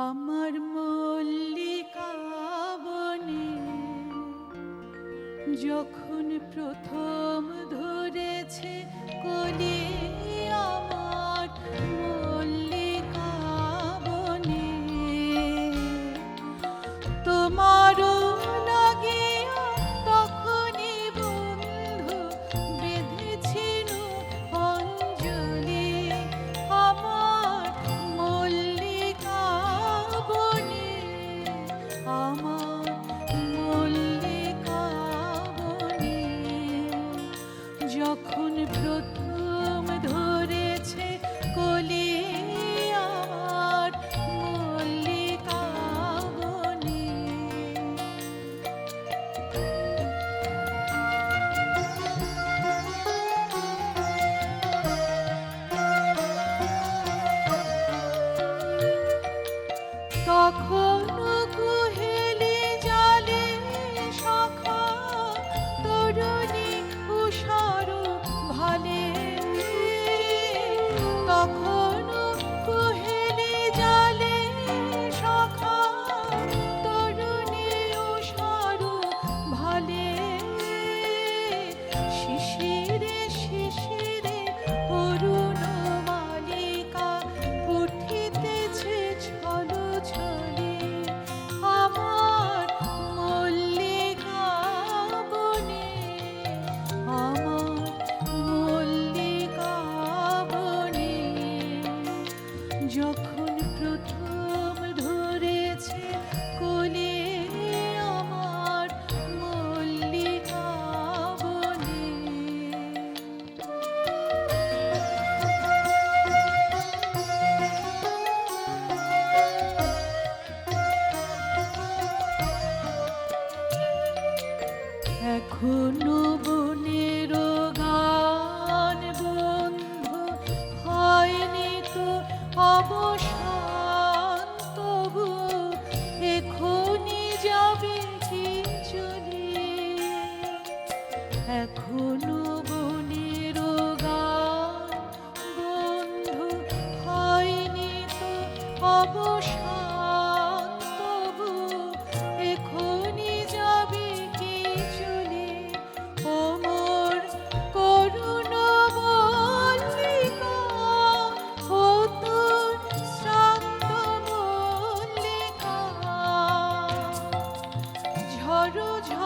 আমার মল্লিকা বনে যখন প্রথম ধরেছে কলি, আমার মল্লিকা বনে তোমারও লাগিয়া তখনই বন্ধু বেঁধেছিল অঞ্জলি। আমার মল্লিকা বনে, আমার মল্লিকা বনে যখন প্রথম ধরেছে কলি, আমার মল্লিকা বনে। তখন কুহেলি জালে শাখা তরুণী উষার ভালে, তখন কুহেলি জালে শাখা তরুণী উষার ভালে। শিশিরে শিশিরে অরুণ মালিকা উঠিতেছে ছলো ছলে, আমার মল্লিকা বনে, আমার মল্লিকা বনে যখন প্রথম ধরেছে কলি, আমার মল্লিকা বনে। এখনো বনের গান বন্ধু হয়নি তো অবসান, তবু এখনই যাবে কি চলে। এখনো বনের গান বন্ধু হয়নি তো অবসান, তবু এখনই যাবে কি চলে। ও মোর করুণ মল্লিকা, ও তোর শ্রান্ত মল্লিকা, ঝড়ো ঝড়ো